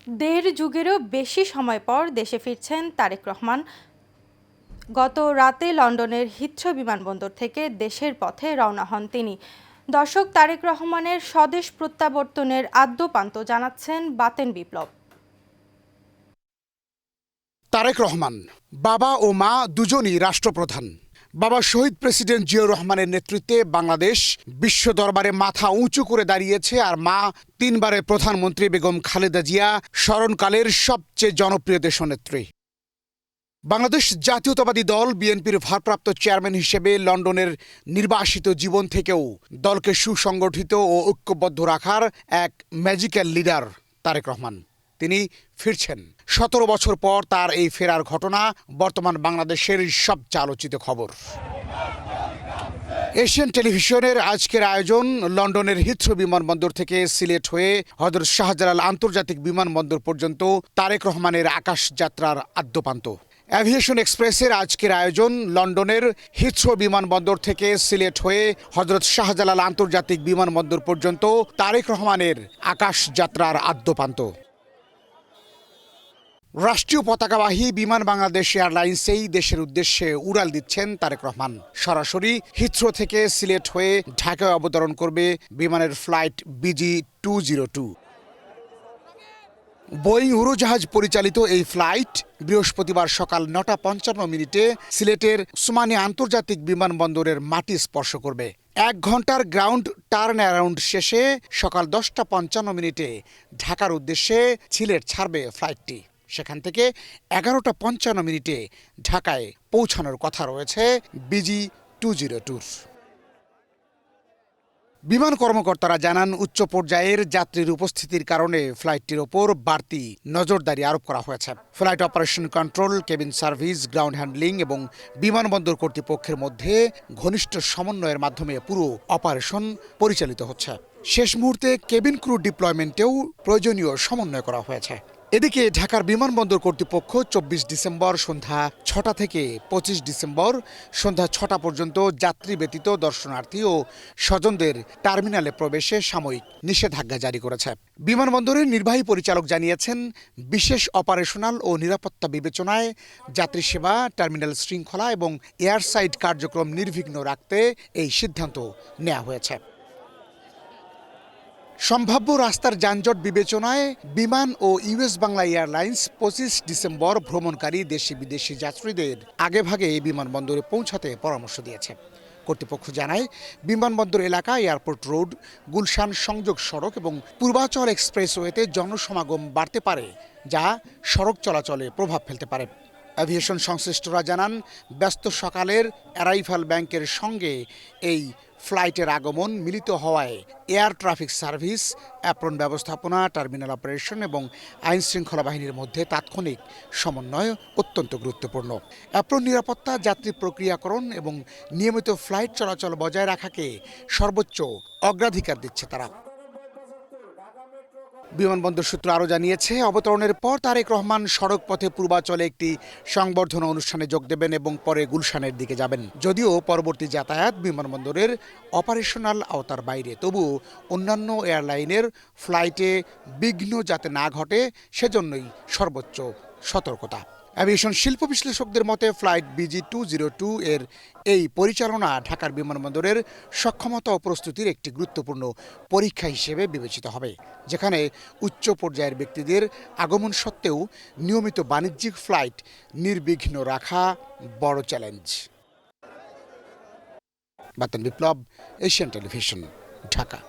দেড় যুগেরও বেশি সময় পর দেশে ফিরছেন তারেক রহমান। গত রাতে লন্ডনের হিথ্রো বিমানবন্দর থেকে দেশের পথে রওনা হন তিনি। দর্শক, তারেক রহমানের স্বদেশ প্রত্যাবর্তনের আদ্যোপান্ত জানাচ্ছেন বাতেন বিপ্লব। তারেক রহমান বাবা ও মা দুজনই রাষ্ট্রপ্রধান। বাবা শহীদ প্রেসিডেন্ট জিয়াউর রহমানের নেতৃত্বে বাংলাদেশ বিশ্ব দরবারে মাথা উঁচু করে দাঁড়িয়েছে, আর মা তিনবারের প্রধানমন্ত্রী বেগম খালেদা জিয়া স্মরণকালের সবচেয়ে জনপ্রিয় দেশনেত্রী। বাংলাদেশ জাতীয়তাবাদী দল বিএনপির ভারপ্রাপ্ত চেয়ারম্যান হিসেবে লন্ডনের নির্বাসিত জীবন থেকেও দলকে সুসংগঠিত ও ঐক্যবদ্ধ রাখার এক ম্যাজিক্যাল লিডার তারেক রহমান। তিনি ফিরছেন 17 বছর পর। তার এই ফেরার ঘটনা বর্তমান বাংলাদেশের সবচেয়ে আলোচিত খবর। এশিয়ান টেলিভিশনের আজকের আয়োজন লন্ডনের হিথ্রো বিমানবন্দর থেকে সিলেট হয়ে হযরত শাহজালাল আন্তর্জাতিক বিমানবন্দর পর্যন্ত তারেক রহমানের আকাশ যাত্রার আদ্যোপান্ত। অ্যাভিয়েশন এক্সপ্রেসের আজকের আয়োজন লন্ডনের হিথ্রো বিমানবন্দর থেকে সিলেট হয়ে হযরত শাহজালাল আন্তর্জাতিক বিমানবন্দর পর্যন্ত তারেক রহমানের আকাশ যাত্রার আদ্যোপান্ত। রাষ্ট্রীয় পতাকাবাহী বিমান বাংলাদেশ এয়ারলাইন্সেই দেশের উদ্দেশ্যে উড়াল দিচ্ছেন তারেক রহমান। সরাসরি হিথ্রো থেকে সিলেট হয়ে ঢাকায় অবতরণ করবে বিমানের ফ্লাইট BG-202। বোয়িং উড়োজাহাজ পরিচালিত এই ফ্লাইট বৃহস্পতিবার সকাল 9:55 সিলেটের ওসমানী আন্তর্জাতিক বিমানবন্দরের মাটি স্পর্শ করবে। 1 ঘন্টার গ্রাউন্ড টার্ন অ্যারাউন্ড শেষে সকাল 10:55 ঢাকার উদ্দেশ্যে সিলেট ছাড়বে ফ্লাইটটি। সেখান থেকে 11:55 ঢাকায় পৌঁছানোর কথা রয়েছে BG-202। বিমান কর্মকর্তারা জানান, উচ্চ পর্যায়ের যাত্রীর উপস্থিতির কারণে ফ্লাইটটির ওপর বাড়তি নজরদারি আরোপ করা হয়েছে। Flight operation control, cabin service, ground handling এবং বিমানবন্দর কর্তৃপক্ষের মধ্যে ঘনিষ্ঠ সমন্বয়ের মাধ্যমে পুরো অপারেশন পরিচালিত হচ্ছে। শেষ মুহূর্তে কেবিন ক্রু ডিপ্লয়মেন্টেও প্রয়োজনীয় সমন্বয় করা হয়েছে। এদিকে ঢাকার বিমানবন্দর কর্তৃপক্ষ 24 ডিসেম্বর সন্ধ্যা 6টা থেকে 25 ডিসেম্বর সন্ধ্যা 6টা পর্যন্ত যাত্রী ব্যতীত দর্শনার্থী ও স্বজনদের টার্মিনালে প্রবেশে সাময়িক নিষেধাজ্ঞা জারি করেছে। বিমানবন্দরের নির্বাহী পরিচালক জানিয়েছেন, বিশেষ অপারেশনাল ও নিরাপত্তা বিবেচনায় যাত্রী সেবা, টার্মিনাল শৃঙ্খলা এবং এয়ারসাইড কার্যক্রম নির্বিঘ্ন রাখতে এই সিদ্ধান্ত নেওয়া হয়েছে। সম্ভাব্য রাস্তার যানজট বিবেচনায় বিমান ও ইউএস বাংলা এয়ারলাইন্স 25 ডিসেম্বর ভ্রমণকারী দেশি বিদেশি যাত্রীদের আগেভাগে এই বিমানবন্দরে পৌঁছাতে পরামর্শ দিয়েছে। কর্তৃপক্ষ জানায়, বিমানবন্দর এলাকা, এয়ারপোর্ট রোড, গুলশান সংযোগ সড়ক এবং পূর্বাচল এক্সপ্রেসওয়েতে জনসমাগম বাড়তে পারে, যা সড়ক চলাচলে প্রভাব ফেলতে পারে। অ্যাভিয়েশন সংশ্লিষ্টরা জানান, ব্যস্ত সকালের অ্যারাইভাল ব্যাংকের সঙ্গে এই ফ্লাইটের আগমন মিলিত হওয়ায় এয়ার ট্রাফিক সার্ভিস, অ্যাপ্রন ব্যবস্থাপনা, টার্মিনাল অপারেশন এবং আইন শৃঙ্খলা বাহিনীর মধ্যে তাৎক্ষণিক সমন্বয় অত্যন্ত গুরুত্বপূর্ণ। অ্যাপ্রন নিরাপত্তা, যাত্রী প্রক্রিয়াকরণ এবং নিয়মিত ফ্লাইট চলাচল বজায় রাখাকে সর্বোচ্চ অগ্রাধিকার দিচ্ছে তারা। বিমানবন্দর সূত্র আরও জানিয়েছে, অবতরণের পর তারেক রহমান সড়ক পথে পূর্বাচলে একটি সংবর্ধনা অনুষ্ঠানে যোগ দেবেন এবং পরে গুলশানের দিকে যাবেন। যদিও পরবর্তী যাতায়াত বিমানবন্দরের অপারেশনাল আওতার বাইরে, তবুও অন্যান্য এয়ারলাইনের ফ্লাইটে বিঘ্ন যাতে না ঘটে সেজন্যই সর্বোচ্চ সতর্কতা। অ্যাভিয়েশন শিল্প বিশ্লেষকদের মতে, ফ্লাইট BG-202 এর এই পরিচালনা ঢাকার বিমানবন্দরের সক্ষমতা ও প্রস্তুতির একটি গুরুত্বপূর্ণ পরীক্ষা হিসেবে বিবেচিত হবে, যেখানে উচ্চ পর্যায়ের ব্যক্তিদের আগমন সত্ত্বেও নিয়মিত বাণিজ্যিক ফ্লাইট নির্বিঘ্ন রাখা বড় চ্যালেঞ্জ। বাতেন বিপ্লব, এশিয়ান টেলিভিশন, ঢাকা।